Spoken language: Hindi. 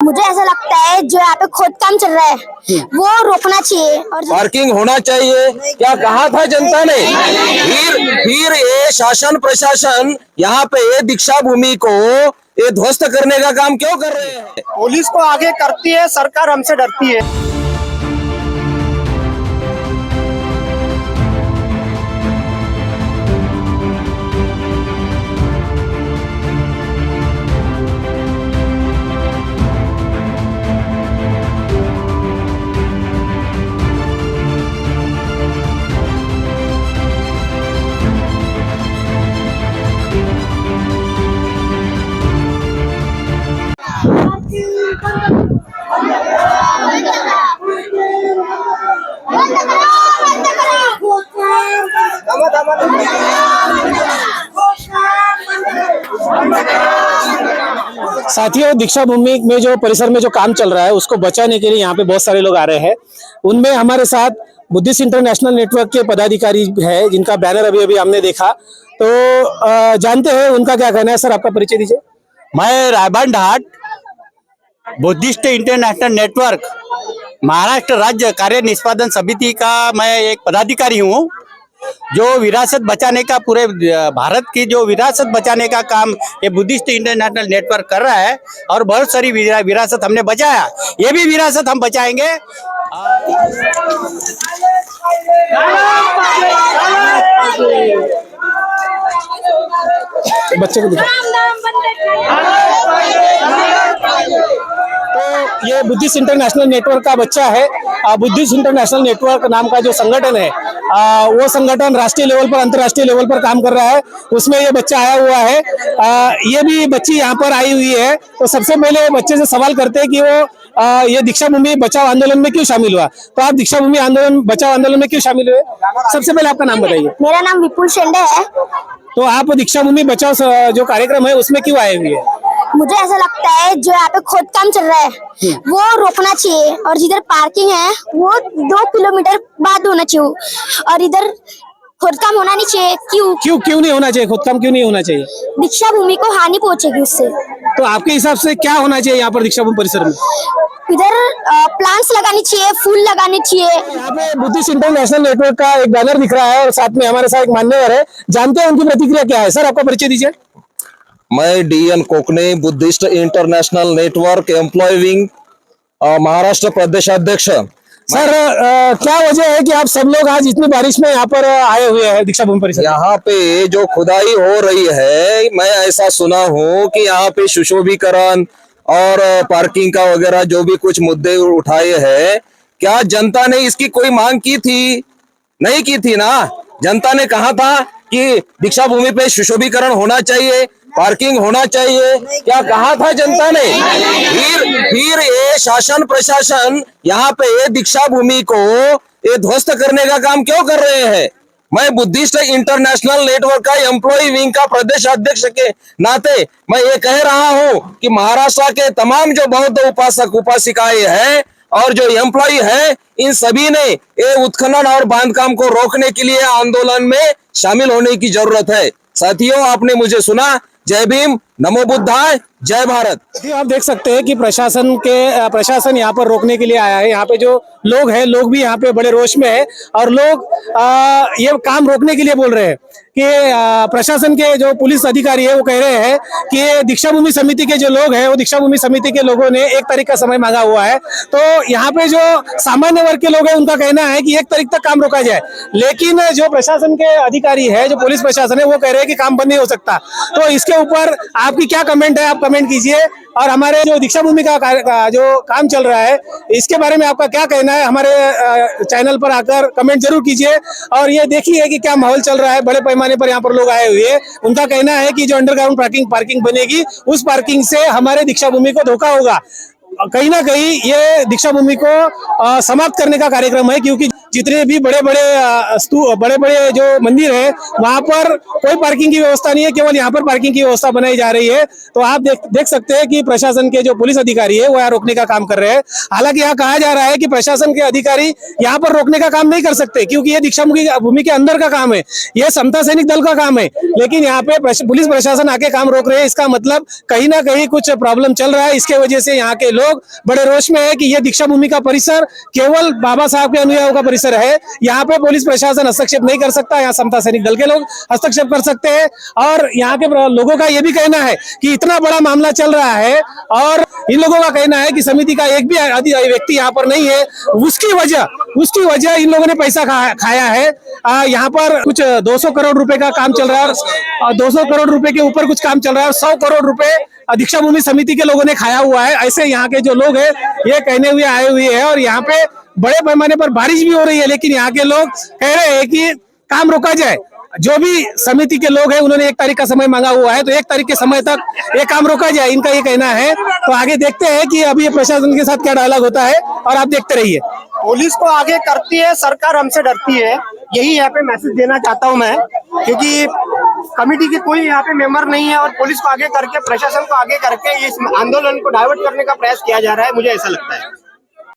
मुझे ऐसा लगता है जो यहाँ पे खोद काम चल रहा है वो रोकना चाहिए और पार्किंग होना चाहिए। क्या कहा था जनता ने? फिर ये शासन प्रशासन यहाँ पे ये दीक्षा भूमि को ये ध्वस्त करने का काम क्यों कर रहे हैं? पुलिस को आगे करती है, सरकार हमसे डरती है। साथियों, दीक्षा भूमि में जो परिसर में जो काम चल रहा है उसको बचाने के लिए यहाँ पे बहुत सारे लोग आ रहे हैं। उनमें हमारे साथ बुद्धिस्ट इंटरनेशनल नेटवर्क के पदाधिकारी है जिनका बैनर अभी अभी हमने देखा। तो जानते हैं उनका क्या कहना है। सर, आपका परिचय दीजिए। मैं रायबंड हाट बुद्धिस्ट इंटरनेशनल नेटवर्क महाराष्ट्र राज्य कार्य निष्पादन समिति का मैं एक पदाधिकारी हूँ। जो विरासत बचाने का, पूरे भारत की जो विरासत बचाने का काम ये बुद्धिस्ट इंटरनेशनल नेटवर्क कर रहा है और बहुत सारी विरासत हमने बचाया, ये भी विरासत हम बचाएंगे। बच्चे को तो ये बुद्धिस्ट इंटरनेशनल नेटवर्क का बच्चा है। बुद्धिस्ट इंटरनेशनल नेटवर्क नाम का जो संगठन है वो संगठन राष्ट्रीय लेवल पर, अंतर्राष्ट्रीय लेवल पर काम कर रहा है। उसमें ये बच्चा आया हुआ है। ये भी बच्ची यहाँ पर आई हुई है। तो सबसे पहले बच्चे से सवाल करते हैं कि वो ये दीक्षा भूमि बचाओ आंदोलन में क्यों शामिल हुआ। तो आप दीक्षा भूमि आंदोलन बचाओ आंदोलन में क्यों शामिल हुए? सबसे पहले आपका नाम बताइए। मेरा नाम विपुल शेंडे है। तो आप दीक्षा भूमि बचाओ जो कार्यक्रम है उसमें क्यों आए हुए हैं? मुझे ऐसा लगता है जो यहाँ पे खोद काम चल रहा है वो रोकना चाहिए और जिधर पार्किंग है वो 2 किलोमीटर बाद होना चाहिए और इधर खोद काम होना नहीं चाहिए। क्यों नहीं होना चाहिए? खोद काम क्यों नहीं होना चाहिए? दीक्षा भूमि को हानि पहुंचेगी उससे। तो आपके हिसाब से क्या होना चाहिए यहाँ पर दीक्षा भूमि परिसर में? इधर प्लांट्स लगानी चाहिए, फूल लगाने चाहिए। यहाँ पे बुद्धिस्ट इंटरनेशनल नेटवर्क का एक बैनर दिख रहा है और साथ में हमारे साथ एक मान्यवर है। जानते हैं उनकी प्रतिक्रिया क्या है। सर, आपका परिचय दीजिए। मैं DN Kokne, Buddhist International Network employee wing Maharashtra प्रदेशाध्यक्ष। सर, क्या वजह है कि आप सब लोग आज इतनी बारिश में यहाँ पर आए हुए हैं दीक्षा भूमि परिसर? यहाँ पे जो खुदाई हो रही है, मैं ऐसा सुना हूँ कि यहाँ पे सुशोभीकरण और पार्किंग का वगैरह जो भी कुछ मुद्दे उठाए हैं, क्या जनता ने इसकी कोई मांग की थी? नहीं की थी ना। जनता ने कहा था कि दीक्षा भूमि पे सुशोभीकरण होना चाहिए, पार्किंग होना चाहिए। क्या कहा था जनता ने? फिर ये शासन प्रशासन यहाँ पे ये दीक्षा भूमि को ये ध्वस्त करने का काम क्यों कर रहे हैं? मैं बुद्धिस्ट इंटरनेशनल नेटवर्क का एम्प्लॉय विंग का प्रदेश अध्यक्ष के नाते मैं ये कह रहा हूँ कि महाराष्ट्र के तमाम जो बौद्ध उपासक उपासिकाएं हैं और जो एम्प्लॉय है, इन सभी ने ये उत्खनन और बांधकाम को रोकने के लिए आंदोलन में शामिल होने की जरूरत है। साथियों, आपने मुझे सुना। जय भीम, नमो बुद्धाय, जय भारत। आप देख सकते हैं कि प्रशासन यहाँ पर रोकने के लिए आया है। यहाँ पे जो लोग हैं, लोग भी यहाँ पे बड़े रोष में है और लोग ये काम रोकने के लिए बोल रहे हैं कि प्रशासन के जो पुलिस अधिकारी है वो कह रहे हैं कि दीक्षा भूमि समिति के जो लोग हैं वो दीक्षा भूमि समिति के लोगों ने 1 तारीख का समय मांगा हुआ है। तो यहाँ पे जो सामान्य वर्ग के लोग हैं उनका कहना है कि 1 तारीख तक काम रोका जाए, लेकिन जो प्रशासन के अधिकारी है, जो पुलिस प्रशासन है, वो कह रहे हैं कि काम बंद नहीं हो सकता। तो इसके ऊपर आपकी क्या कमेंट है? आप कमेंट कीजिए। और हमारे जो दीक्षा भूमि का जो काम चल रहा है इसके बारे में आपका क्या कहना है? हमारे चैनल पर आकर कमेंट जरूर कीजिए। और ये देखिए कि क्या माहौल चल रहा है। बड़े पैमाने पर यहाँ पर लोग आए हुए हैं। उनका कहना है कि जो अंडरग्राउंड पार्किंग बनेगी उस पार्किंग से हमारे दीक्षा भूमि को धोखा होगा। कहीं ना कहीं ये दीक्षा भूमि को समाप्त करने का कार्यक्रम है, क्योंकि जितने भी बड़े बड़े जो मंदिर है वहां पर कोई पार्किंग की व्यवस्था नहीं है, केवल यहाँ पर पार्किंग की व्यवस्था बनाई जा रही है। तो आप देख सकते हैं कि प्रशासन के जो पुलिस अधिकारी है वो यहाँ रोकने का काम कर रहे हैं। हालांकि यहाँ कहा जा रहा है कि प्रशासन के अधिकारी यहाँ पर रोकने का काम नहीं कर सकते, क्योंकि ये दीक्षा भूमि के अंदर का काम है, ये समता सैनिक दल का काम है। लेकिन यहाँ पे पुलिस प्रशासन आके काम रोक रहे हैं, इसका मतलब कहीं ना कहीं कुछ प्रॉब्लम चल रहा है। इसके वजह से यहाँ के लोग लोग बड़े रोष में है कि ये दीक्षा भूमि का परिसर केवल बाबा साहब के अनुयायियों का परिसर है। यहाँ पे पुलिस प्रशासन हस्तक्षेप नहीं कर सकता, यहाँ समता सैनिक दल के लोग हस्तक्षेप कर सकते हैं। और यहाँ के लोगों का ये भी कहना है कि इतना बड़ा मामला चल रहा है और इन लोगों का कहना है कि समिति का एक भी व्यक्ति यहाँ पर नहीं है। उसकी वजह इन लोगों ने पैसा खाया है। यहाँ पर कुछ 200 करोड़ रुपए का काम चल रहा है और 200 करोड़ रुपए के ऊपर कुछ काम चल रहा है और 100 करोड़ रुपए दीक्षा भूमि समिति के लोगों ने खाया हुआ है। ऐसे यहाँ के जो लोग हैं ये कहने हुए आए हुए हैं और यहाँ पे बड़े पैमाने पर बारिश भी हो रही है, लेकिन यहाँ के लोग कह रहे हैं कि काम रोका जाए। जो भी समिति के लोग हैं उन्होंने 1 तारीख का समय मांगा हुआ है, तो 1 तारीख के समय तक ये काम रोका जाए, इनका ये कहना है। तो आगे देखते हैं कि अभी ये प्रशासन के साथ क्या डायलॉग होता है और आप देखते रहिए। पुलिस को आगे करती है, सरकार हमसे डरती है, यही यहाँ पे मैसेज देना चाहता हूँ मैं, क्योंकि कमेटी की कोई यहाँ पे मेंबर नहीं है और पुलिस को आगे करके, प्रशासन को आगे करके इस आंदोलन को डाइवर्ट करने का प्रयास किया जा रहा है, मुझे ऐसा लगता है।